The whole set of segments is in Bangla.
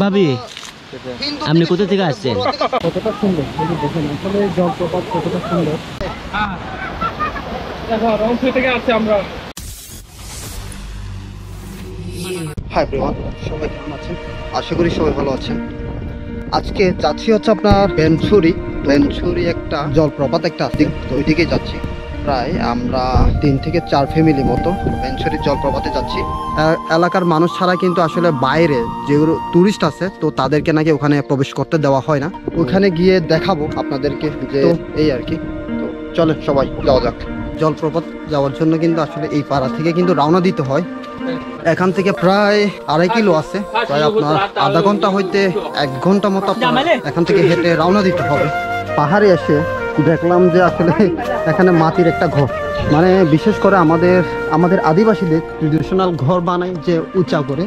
ভাবি আপনি কোথা থেকে আসছেন? কতটা সুন্দর দেখেন আসলে জলপ্রপাত কতটা সুন্দর। রংপুর থেকে আসছে আমরা। হাই এভরিওয়ান, সবাই কেমন আছেন? আশা করি সবাই ভালো আছেন। আজকে যাচ্ছি হচ্ছে আপনার বেনছুরি একটা জলপ্রপাত একটা আছে, তো ওইদিকে যাচ্ছি। প্রায় আমরা 3 থেকে 4 ফ্যামিলি মতো বেনছুরি জলপ্রপাতে যাচ্ছি। এলাকার মানুষ ছাড়া কিন্তু আসলে বাইরে যেগুলো টুরিস্ট আছে তো তাদেরকে নাকি ওখানে প্রবেশ করতে দেওয়া হয় না। ওখানে গিয়ে দেখাবো আপনাদেরকে যে এই আর কি। তো চলেন সবাই যাওয়া যাক। জলপ্রপাত যাওয়ার জন্য কিন্তু আসলে এই পাড়া থেকে কিন্তু রওনা দিতে হয়। এখান থেকে প্রায় 2.5 কিলো আছে, প্রায় আপনার আধা ঘন্টা হইতে 1 ঘন্টা মতো এখান থেকে হেঁটে রওনা দিতে হবে। পাহাড়ে এসে দেখলাম যে আসলে এখানে মাটির একটা ঘর, মানে বিশেষ করে আমাদের আদিবাসীদের ট্রেডিশনাল ঘর বানায় যে উঁচা করে,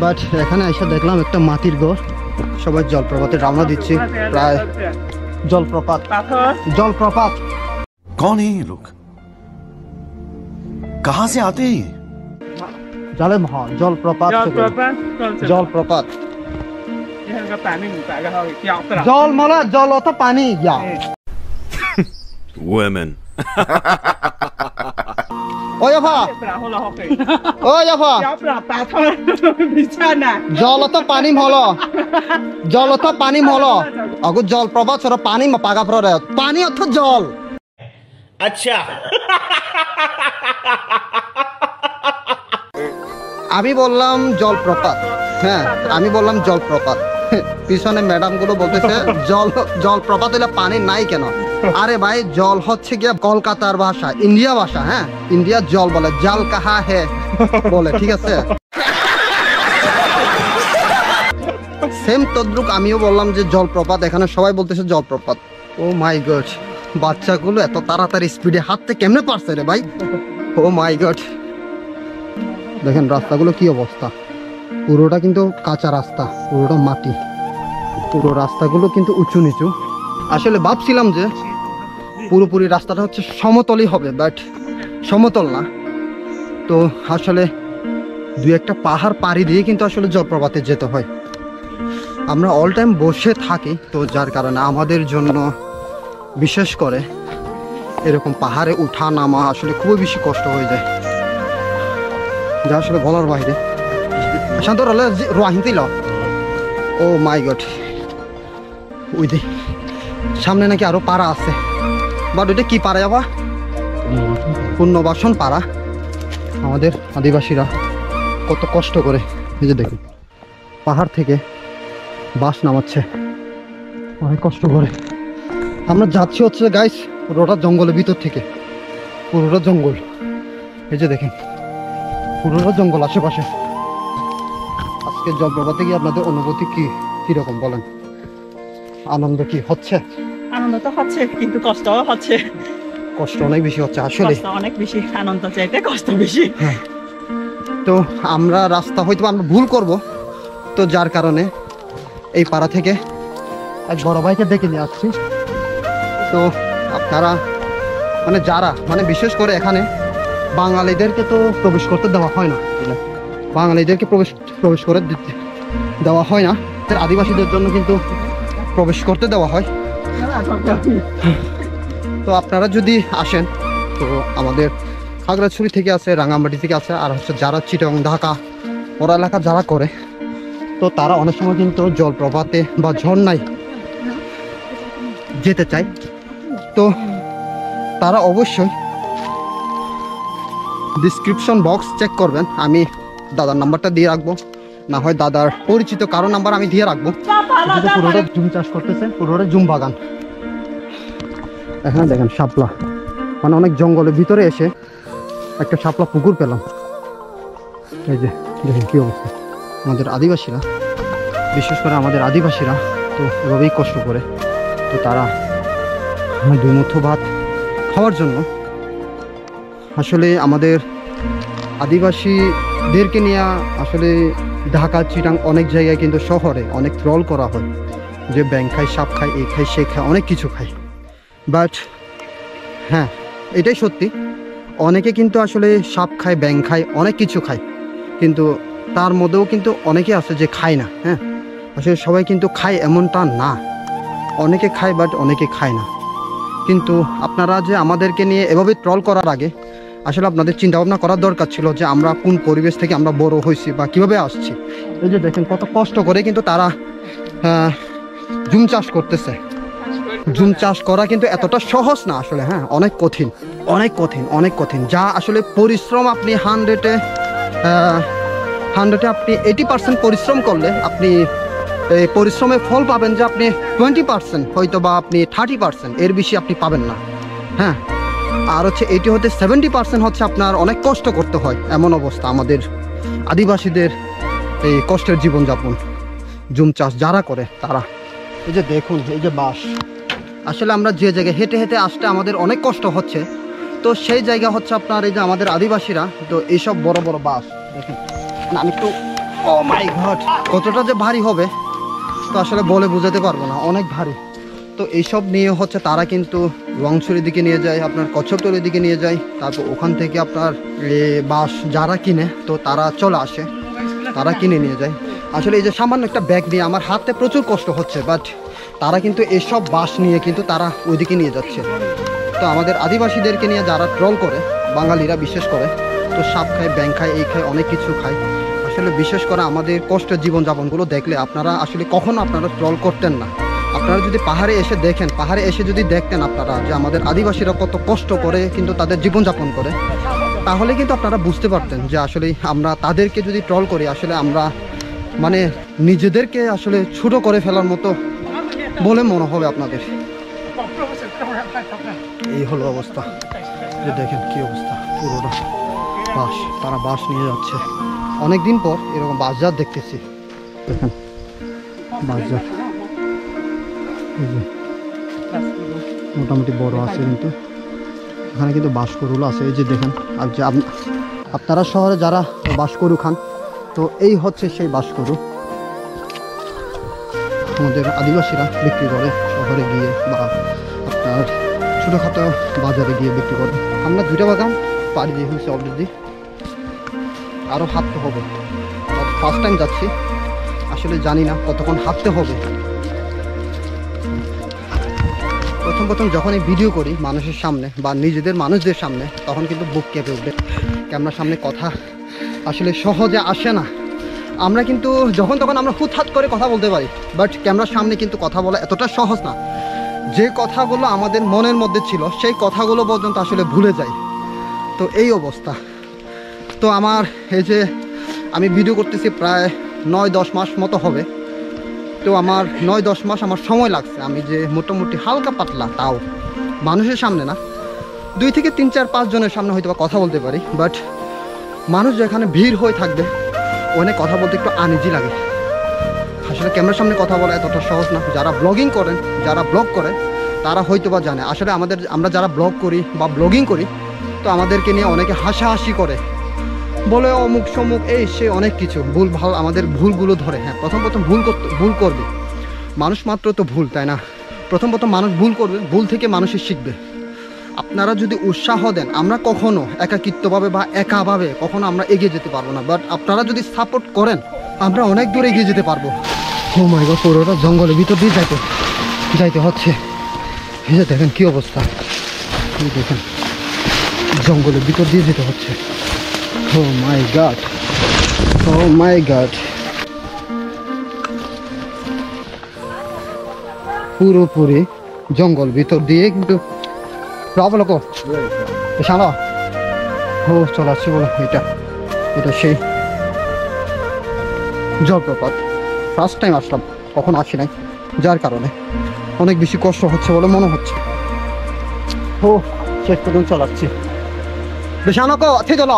বাট এখানে এসে দেখলাম একটা মাটির ঘর। সবাই জলপ্রপাতে রওনা দিচ্ছে। প্রায় জলপ্রপাত कौन है ये लोग? कहां से आते हैं? জালে মহা জলপ্রপাত জল মলা জল অত পানি ইয়া Women. ওই আফা জলতো পানি হলো আগু জলপ্রপাত সর পানি পাগা পরে পানি অর্থ জল। अच्छा আমি বললাম জলপ্রপাত, হ্যাঁ আমি বললাম জলপ্রপাত। পিছনে ম্যাডাম গুলো বলতেছে জলপ্রপাত হলে পানি নাই কেন? আরে ভাই জল হচ্ছে গিয়ে কলকাতার ভাষা, ইন্ডিয়া ভাষা। হ্যাঁ ইন্ডিয়ার জল বলে জাল কাহা হে বলে, ঠিক আছে? সেম তদ্রুক আমিও বললাম যে জলপ্রপাত, এখানে সবাই বলতেছে জলপ্রপাত। ও মাই গড, বাচ্চাগুলো এত তাড়াতাড়ি স্পিডে হাঁটতে কেমনে পারছে রে ভাই? ও মাই গড, দেখেন রাস্তাগুলো কি অবস্থা। পুরোটা কিন্তু কাঁচা রাস্তা, পুরোটা মাটি, পুরো রাস্তাগুলো কিন্তু উঁচু নিচু। আসলে ভাবছিলাম যে পুরোপুরি রাস্তাটা হচ্ছে সমতলই হবে, বাট সমতল না। তো আসলে 2-1টা পাহাড় পাড়ি দিয়ে কিন্তু আসলে জলপ্রপাতে যেতে হয়। আমরা অল টাইম বসে থাকি, তো যার কারণে আমাদের জন্য বিশেষ করে এরকম পাহাড়ে উঠা নামা আসলে খুবই বেশি কষ্ট হয়ে যায়, যা আসলে বলার বাইরে। শান্ত রোহিন্দিল ও মাই গড, ওই দে সামনে নাকি আরো পাড়া আছে, বাট ওইটা কি পাড়া যাবা? পুনর্বাসন পাড়া। আমাদের আদিবাসীরা কত কষ্ট করে, এই যে দেখুন পাহাড় থেকে বাস নামাচ্ছে অনেক কষ্ট করে। আমরা যাচ্ছি হচ্ছে গাইস পুরোটা জঙ্গলের ভিতর থেকে, পুরোটা জঙ্গল। এই যে দেখেন পুরোটা জঙ্গল আশেপাশে। আজকে জলপ্রপাতে গিয়ে আপনাদের অনুভূতি কিরকম বলেন? আনন্দ কি হচ্ছে? আনন্দ তো হচ্ছে, কিন্তু কষ্টও হচ্ছে। কষ্ট অনেক বেশি হচ্ছে আসলে, অনেক বেশি। আনন্দ চাইতে কষ্ট বেশি। হ্যাঁ, তো আমরা রাস্তা হয়তো আমরা ভুল করব, তো যার কারণে এই পাড়া থেকে এক বড় ভাইকে ডেকে নিয়ে আসছি। তো আপনারা যারা বিশেষ করে এখানে বাঙালিদেরকে তো প্রবেশ করতে দেওয়া হয় না, বাঙালিদেরকে প্রবেশ করে দেওয়া হয় না, আদিবাসীদের জন্য কিন্তু প্রবেশ করতে দেওয়া হয়। তো আপনারা যদি আসেন, তো আমাদের খাগড়াছড়ি থেকে আছে, রাঙামাটি থেকে আছে, আর হচ্ছে যারা চিটং ঢাকা ওরা এলাকা যারা করে, তো তারা অনেক সময় কিন্তু জলপ্রপাতে বা ঝর্ণায় যেতে চায়। তো তারা অবশ্যই ডিসক্রিপশন বক্স চেক করবেন, আমি দাদার নাম্বারটা দিয়ে রাখবো, না হয় দাদার পরিচিত কারো নাম্বার আমি দিয়ে রাখবো। পুরোটা জুম চাষ করতেছে, পুরোটা জুম বাগান। এখানে দেখেন শাপলা, অনেক জঙ্গলের ভিতরে এসে একটা শাপলা পুকুর পেলাম। এই যে দেখেন কি অবস্থা। আমাদের আদিবাসীরা, বিশেষ করে আমাদের আদিবাসীরা তো এভাবেই কষ্ট করে, তো তারা 2 মুঠো ভাত খাওয়ার জন্য আসলে আমাদের আদিবাসীদেরকে নিয়ে আসলে ঢাকা চিটাং অনেক জায়গায় কিন্তু শহরে অনেক ট্রল করা হয় যে ব্যাং খায়, সাপ খায়, এই খায়, সে খায়, অনেক কিছু খায়। বাট হ্যাঁ এটাই সত্যি, অনেকে কিন্তু আসলে সাপ খায়, ব্যাং খায়, অনেক কিছু খায়, কিন্তু তার মধ্যেও কিন্তু অনেকে আছে যে খায় না। হ্যাঁ, আসলে সবাই কিন্তু খায় এমনটা না, অনেকে খায় বাট অনেকে খায় না। কিন্তু আপনারা যে আমাদেরকে নিয়ে এভাবে ট্রল করার আগে আসলে আপনাদের চিন্তা ভাবনা করার দরকার ছিল যে আমরা কোন পরিবেশ থেকে আমরা বড় হয়েছি বা কিভাবে আসছি। এই যে দেখেন কত কষ্ট করে কিন্তু তারা জুম চাষ করতেছে। জুম চাষ করা কিন্তু এতটা সহজ না আসলে। হ্যাঁ, অনেক কঠিন, অনেক কঠিন, অনেক কঠিন। যা আসলে পরিশ্রম আপনি 100-এ আপনি 80% পরিশ্রম করলে আপনি এই পরিশ্রমের ফল পাবেন যে আপনি 20%, হয়তো বা আপনি 30%, এর বেশি আপনি পাবেন না। হ্যাঁ, আর হচ্ছে এটি হতে 70% হচ্ছে আপনার অনেক কষ্ট করতে হয়। এমন অবস্থা আমাদের আদিবাসীদের, এই কষ্টের জীবনযাপন। জুম চাষ যারা করে তারা, এই যে দেখুন এই যে বাঁশ, আসলে আমরা যে জায়গায় হেঁটে হেঁটে আসতে আমাদের অনেক কষ্ট হচ্ছে, তো সেই জায়গা হচ্ছে আপনার এই যে আমাদের আদিবাসীরা তো এইসব বড় বড় বাঁশ দেখেন না। আমি একটু, ও মাই গড, কতটা যে ভারী হবে তো আসলে বলে বোঝাতে পারবো না, অনেক ভারী। তো এইসব নিয়ে হচ্ছে তারা কিন্তু রংছড়ির দিকে নিয়ে যায়, আপনার কচ্ছপতলির দিকে নিয়ে যায়। তারপর ওখান থেকে আপনার বাঁশ যারা কিনে তো তারা চলে আসে, তারা কিনে নিয়ে যায়। আসলে এই যে সামান্য একটা ব্যাগ নিয়ে আমার হাতে প্রচুর কষ্ট হচ্ছে, বাট তারা কিন্তু এসব বাঁশ নিয়ে কিন্তু তারা ওইদিকে নিয়ে যাচ্ছে। তো আমাদের আদিবাসীদেরকে নিয়ে যারা ট্রল করে, বাঙালিরা বিশেষ করে, তো সাপ খায়, ব্যাং খায়, এই খায়, অনেক কিছু খায়। আসলে বিশেষ করে আমাদের কষ্টের জীবনযাপনগুলো দেখলে আপনারা আসলে কখনো আপনারা ট্রল করতেন না। আপনারা যদি পাহাড়ে এসে দেখেন, পাহাড়ে এসে যদি দেখতেন আপনারা যে আমাদের আদিবাসীরা কত কষ্ট করে কিন্তু তাদের জীবনযাপন করে, তাহলে কিন্তু আপনারা বুঝতে পারতেন যে আসলে আমরা তাদেরকে যদি ট্রল করি আসলে আমরা মানে নিজেদেরকে আসলে ছোট করে ফেলার মতো বলে মনে হবে আপনাদের। এই হলো অবস্থা, যে দেখেন কি অবস্থা, পুরোটা বাঁশ, তারা বাঁশ নিয়ে যাচ্ছে। অনেকদিন পর এরকম বাঁশঝাড় দেখতেছি। দেখেন বাঁশঝাড় মোটামুটি বড় আছে, কিন্তু এখানে কিন্তু বাঁশকরুল আছে। এই যে দেখেন, আর যে আপনারা শহরে যারা বাঁশকরু খান, তো এই হচ্ছে সেই বাঁশকরু আমাদের আদিবাসীরা বিক্রি করে শহরে গিয়ে বা আপনার ছোটোখাটো বাজারে গিয়ে বিক্রি করে। আমরা 2টা বাগান পাড়ি দিয়ে হয়েছে অলরেডি, আরও হাঁটতে হবে। ফার্স্ট টাইম যাচ্ছি, আসলে জানি না কতক্ষণ হাঁটতে হবে। প্রথম যখন এই ভিডিও করি মানুষের সামনে বা নিজেদের মানুষদের সামনে, তখন কিন্তু বুক কেঁপে উঠে। ক্যামেরার সামনে কথা আসলে সহজে আসে না। আমরা কিন্তু যখন তখন আমরা হুটহাট করে কথা বলতে পারি, বাট ক্যামেরার সামনে কিন্তু কথা বলা এতটা সহজ না। যে কথাগুলো আমাদের মনের মধ্যে ছিল সেই কথাগুলো পর্যন্ত আসলে ভুলে যাই। তো এই অবস্থা। তো আমার এই যে আমি ভিডিও করতেছি প্রায় 9-10 মাস মতো হবে। তো আমার 9-10 মাস আমার সময় লাগছে। আমি যে মোটামুটি হালকা পাতলা, তাও মানুষের সামনে না, 2 থেকে 3-4-5 জনের সামনে হয়তো বা কথা বলতে পারি, বাট মানুষ যেখানে ভিড় হয়ে থাকবে ওখানে কথা বলতে একটু আনইজি লাগে। আসলে ক্যামেরার সামনে কথা বলা এতটা সহজ না। যারা ব্লগিং করেন, যারা ব্লগ করে, তারা হয়তো বা জানে। আসলে আমরা যারা ব্লগ করি বা ব্লগিং করি, তো আমাদেরকে নিয়ে অনেকে হাসাহাসি করে, বলে অমুক সমুক এই সে অনেক কিছু ভুল ভাল, আমাদের ভুলগুলো ধরে। হ্যাঁ, প্রথম ভুল করবে মানুষ, মাত্র তো ভুল, তাই না? প্রথম মানুষ ভুল করবে, ভুল থেকে মানুষের শিখবে। আপনারা যদি উৎসাহ দেন, আমরা কখনো একাকিত্বভাবে বা একাভাবে কখনো আমরা এগিয়ে যেতে পারবো না, বাট আপনারা যদি সাপোর্ট করেন আমরা অনেক দূর এগিয়ে যেতে পারবো। ও মাই গড, পুরোটা জঙ্গলের ভিতর দিয়ে যাইতে হচ্ছে। এই যে দেখেন কি অবস্থা, দেখেন জঙ্গলের ভিতর দিয়ে যেতে হচ্ছে। ও মাই গড, ও মাই গড, পুরোপুরি জঙ্গল ভিতর দিয়ে কিন্তু প্রবলেম সামা ও চলে আসছি বলো। এটা সেই জলপ্রপাত। ফার্স্ট টাইম আসলাম, কখনো আসি নাই, যার কারণে অনেক বেশি কষ্ট হচ্ছে বলে মনে হচ্ছে। ও শেষ পর্যন্ত চলাচ্ছি। বেশ আনকো আছে চলো।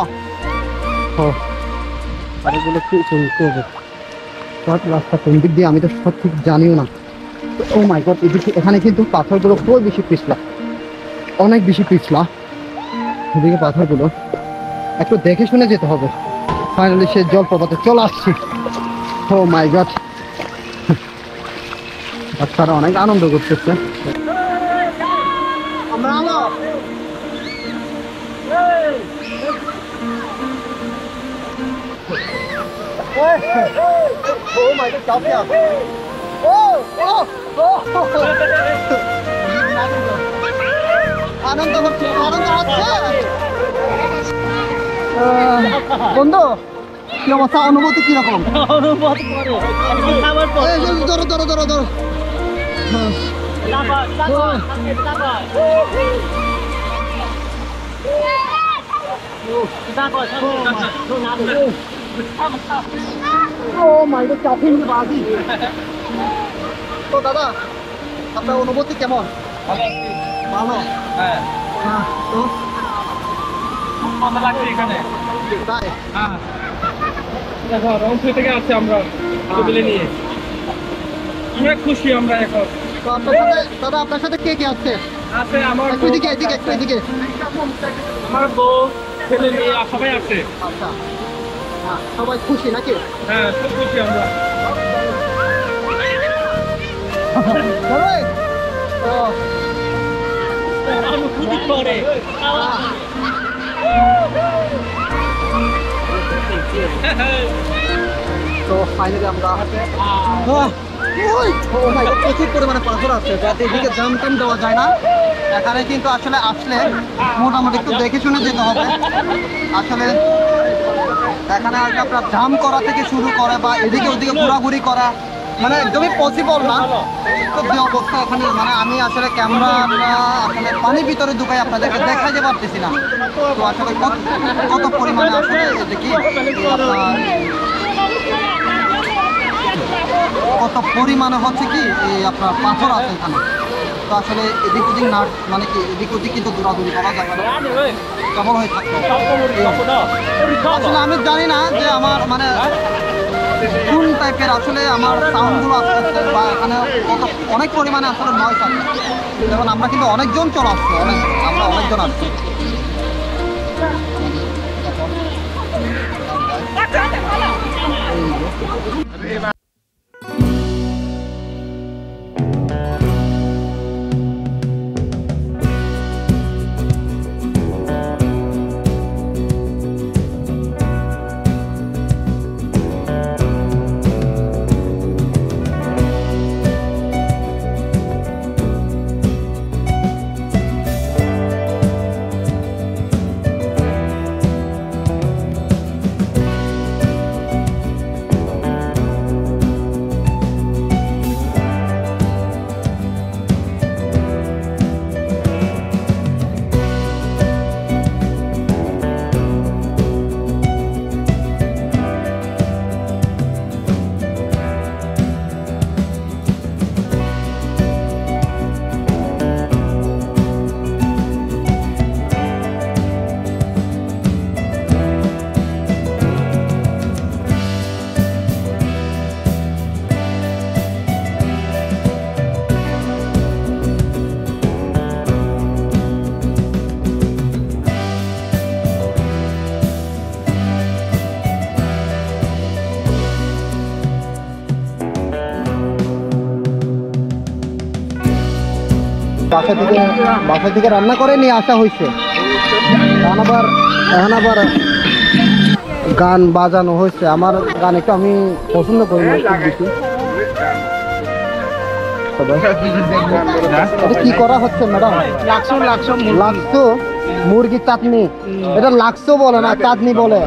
ও আরেকগুলো কি করবে রাস্তা কোন দিক দিয়ে আমি তো সঠিক জানিও না। ও মাই গড, এখানে কিন্তু পাথরগুলো খুব বেশি পিছলা, অনেক বেশি পিছলা। এদিকে পাথরগুলো একটু দেখে শুনে যেতে হবে। ফাইনালি সে জলপ্রপাতে চলে আসছি। ও মাই গড, বাচ্চারা অনেক আনন্দ করতেছে। ও মাই গড চাপে আছে ও ও ও আনন্দ হচ্ছে বন্ধু কি অবস্থা অনুভূতি কিরকম অনুভব করে এখন খাবার পর ধরো ধরো ধরো ধরো ও মাই গড চাপে বাজি তো দাদা আপনার অনুভূতি কেমন ভালো হ্যাঁ তো ভালো লাগছে এখানে তাই দেখো রংপুর থেকে আসছি আমরা ফ্যামিলি নিয়ে অনেক খুশি আমরা এখন তো আপনার সাথে দাদা আপনার সাথে কে কে আসছে আছে আমার একটু এদিকে এদিকে একটু এদিকে আমার বউ ছেলে মেয়ে সবাই আছে আচ্ছা হ্যাঁ, সবাই খুশি নাকি হ্যাঁ খুব খুশি আমরা সবাই তো অনুভূতি করে তো ফাইনালি আমরা প্রচুর পরিমাণে পাথর আছে যাতে এদিকে জাম টাম দেওয়া যায় না এখানে কিন্তু আসলে আসলে মোটামুটি একটু দেখে শুনে যেতে হবে আসলে এখানে আসলে আপনার জাম করা থেকে শুরু করে বা এদিকে ওদিকে ঘোরাঘুরি করা মানে একদমই পসিবল না তো যে অবস্থা এখানে মানে আমি আসলে ক্যামেরা আসলে পানির ভিতরে ঢুকাই আপনাদেরকে দেখাইতে পারতেছি না তো আসলে কত পরিমাণে আসলে এটা কি আপনার কত পরিমাণে হচ্ছে কি এই আপনার পাথর আছে এখানে তো আসলে এদিক ওদিক না মানে কি এদিক ওদিক কিন্তু দৌড়াদৌড়ি করা যাবে না কেমন হয়ে থাকতো আসলে আমি জানি না যে আমার মানে কোন টাইপের আসলে আমার সাউন্ডগুলো আসতেছে বা এখানে কত অনেক পরিমাণে আসলে নয়েজ আছে যেমন আমরা কিন্তু অনেকজন চলে আসছি আমরা অনেকজন আসছি বাসা থেকে রান্না করে নিয়ে আসা হয়েছে এখন আবার গান বাজানো হয়েছে আমার গান একটু আমি পছন্দ করি না খুব বেশি এটা কি করা হচ্ছে ম্যাডাম লাক্সো মুরগি চাটনি এটা লাক্সো বলে না চাটনি বলে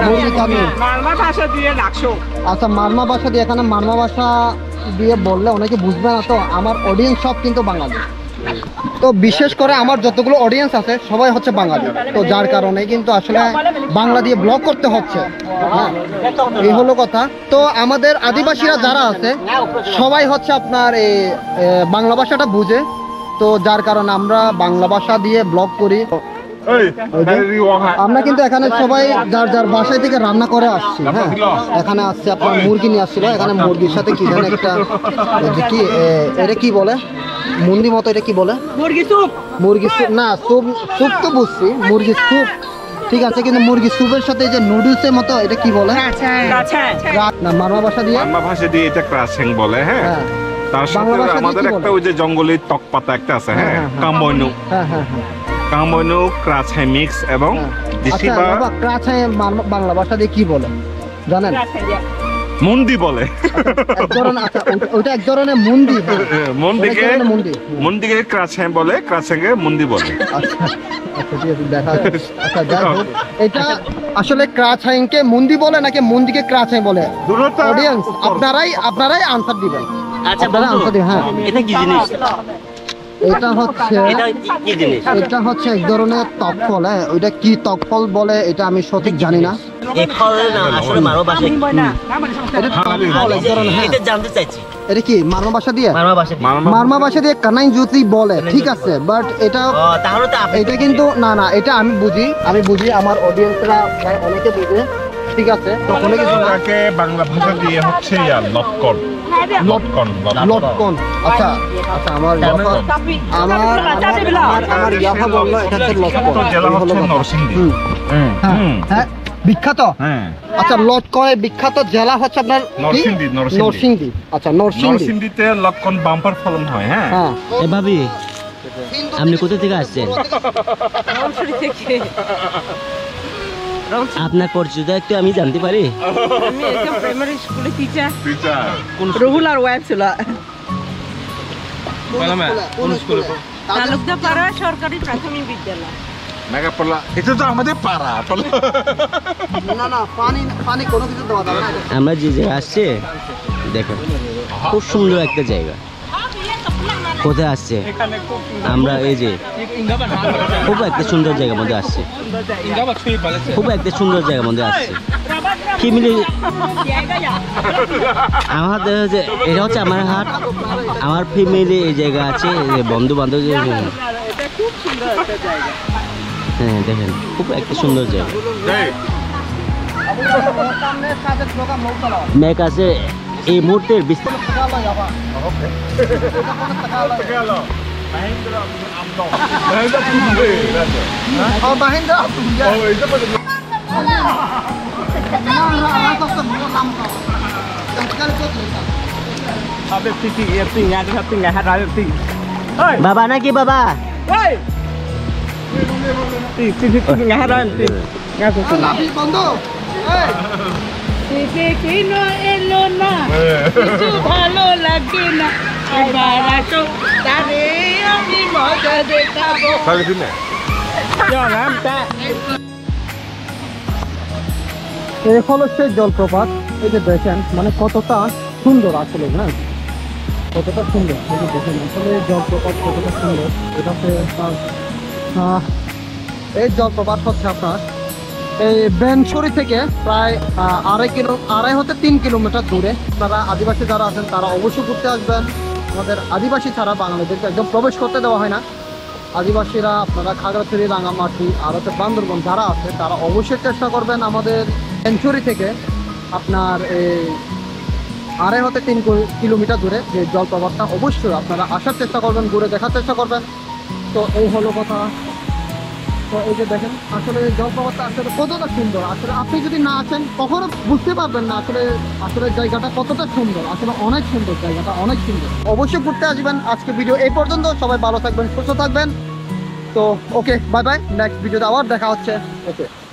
মুরগি চাটনি আচ্ছা মারমা ভাষা দিয়ে এখানে মারমা ভাষা দিয়ে বললে অনেকে বুঝবে না তো আমার অডিয়েন্স সব কিন্তু বাঙালি তো বিশেষ করে আমার যতগুলো অডিয়েন্স আছে সবাই হচ্ছে বাঙালি তো যার কারণে কিন্তু আসলে বাংলা দিয়ে ব্লগ করতে হচ্ছে হ্যাঁ এই হলো কথা তো আমাদের আদিবাসীরা যারা আছে সবাই হচ্ছে আপনার এই বাংলা ভাষাটা বুঝে তো যার কারণে আমরা বাংলা ভাষা দিয়ে ব্লগ করি আমরা কিন্তু এখানে সবাই যার যার বাসায় থেকে রান্না করে আসছি হ্যাঁ এখানে আসছে আপনার মুরগি নিয়ে আসছিল এখানে মুরগির সাথে কি জানি একটা কি এটা কি বলে মুন্ডি মতো এটা কি বলে মুরগি স্যুপ না স্যুপ তো বুঝছি মুরগির স্যুপ ঠিক আছে কিন্তু মুরগির স্যুপের সাথে যে নুডলসের মতো এটা কি বলে না মারমা ভাষা দিয়ে এটা ক্রাশিং বলে হ্যাঁ তার সাথে আমাদের একটা ওই যে জঙ্গলের তকপাতা একটা আছে হ্যাঁ কামবনু কামবনু ক্রাছাই মিক্স এবং দেশি বা ক্রাছাই বাংলা ভাষা দিয়ে কি বলে জানেন? মন্দি বলে। এক ধরনের, আচ্ছা ওইটা এক ধরনের মন্দির। মন্দিকে মন্দির। মন্দিকে ক্রাছ্যাং বলে, ক্রাছ্যাংকে মন্দি বলে। আচ্ছা আচ্ছা ঠিক আছে, দেখা যাবে। আচ্ছা যাই হোক, এটা আসলে ক্রাছাইংকে মন্দি বলে নাকি মন্দিকে ক্রাছাইং বলে? অডিয়েন্স আপনারাই আনসার দিবেন। আচ্ছা আপনারা বন্ধু, আনসার দিবেন। হ্যাঁ, এটা কি জিনিস? এটা হচ্ছে কি জিনিস? এটা হচ্ছে এক ধরনের টক ফল। হ্যাঁ, ওইটা কি টক ফল বলে এটা আমি সঠিক জানি না। এই ফলের নাম আসলে মারমা ভাষায় কি? এটা টক ফল এক ধরনের। হ্যাঁ, এটা জানতে চাইছি। এটা কি মারমা ভাষা দিয়ে? মারমা ভাষায় কি? মারমা ভাষা দিয়ে কানাই জ্যোতি বলে, ঠিক আছে, বাট এটা ও, তাহলে তো আপনি এটা কিন্তু না, এটা আমি বুঝি আমার অডিয়েন্সরা প্রায় অনেকে বুঝে, ঠিক আছে। তো কোনো কিছু না, এটাকে বাংলা ভাষা দিয়ে হচ্ছে লটকন। লটকন। আচ্ছা আচ্ছা, আমার ইয়াফা বললো এটা হচ্ছে লটকন। জেলা হচ্ছে নরসিংদী। হ্যাঁ হ্যাঁ, বিখ্যাত। হ্যাঁ, আচ্ছা, লটকনের বিখ্যাত জেলা হচ্ছে আপনার কি? নরসিংদী। নরসিংদী। আচ্ছা, নরসিংদী। নরসিংদীতে লটকন বাম্পার ফলন হয়। হ্যাঁ, হ্যাঁ। এ ভাবি, আপনি কোথা থেকে আসছেন? আপনার পরিচয়টা একটু আমি জানতে পারি? আমি একদম প্রাইমারি স্কুলে টিচার। টিচার। রুহুল আর ওয়াইফ ছিল। কোন স্কুলে? তালুকদারপাড়া সরকারি প্রাথমিক বিদ্যালয়। মেগাপলা, এটা তো আমাদের পাড়া। না, পানি কোনো কিছু দেওয়া যাবে না। আমরা যে জায়গায় আসছি দেখেন, খুব সুন্দর একটা জায়গা। কোথায় আসছে? আমরা এই যে খুব একটা সুন্দর জায়গার মধ্যে আসছি। খুব একটা সুন্দর জায়গার মধ্যে আসছি। ফ্যামিলি আমাদের যে এটা হচ্ছে আমার হাট, আমার ফ্যামিলি এই জায়গা আছে, বন্ধু বান্ধব। হ্যাঁ দেখেন, খুব একটা সুন্দর জায়গা। মেঘ আছে এই মুহূর্তের বিস্তার। বাবা নাকি বাবা? এলো না, কিছু ভালো লাগে না, এবার আসো তারে আমি মজা দেখাবো। এই হলো সেই জলপ্রপাত। এই যে দেখেন, মানে কতটা সুন্দর আসলে। হ্যাঁ, কতটা সুন্দর, এই যে দেখেন আসলে জলপ্রপাত কতটা সুন্দর। এটা হচ্ছে এই জলপ্রপাত হচ্ছে আপনার এই বেনছড়ি থেকে প্রায় 3 কিলোমিটার দূরে। তারা আদিবাসী যারা আছেন তারা অবশ্যই ঘুরতে আসবেন। আমাদের আদিবাসী ছাড়া বাঙালিদেরকে একদম প্রবেশ করতে দেওয়া হয় না। আদিবাসীরা আপনারা খাগড়াছড়ি, রাঙামাটি আর হচ্ছে বান্দরবন যারা আছে তারা অবশ্যই চেষ্টা করবেন আমাদের বেনছড়ি থেকে আপনার এই 3 কিলোমিটার দূরে যে জলপ্রপাতটা অবশ্যই আপনারা আসার চেষ্টা করবেন, ঘুরে দেখার চেষ্টা করবেন। তো এই হলো কথা। তো এই যে দেখেন আসলে জলপ্রপাতটা আসলে কতটা সুন্দর। আসলে আপনি যদি না আসেন কখনো বুঝতে পারবেন না আসলে জায়গাটা কতটা সুন্দর। আসলে অনেক সুন্দর, জায়গাটা অনেক সুন্দর। অবশ্যই ঘুরতে আসবেন। আজকে ভিডিও এই পর্যন্ত। সবাই ভালো থাকবেন, সুস্থ থাকবেন। তো ওকে, বাই বাই। নেক্সট ভিডিওতে আবার দেখা হচ্ছে। ওকে।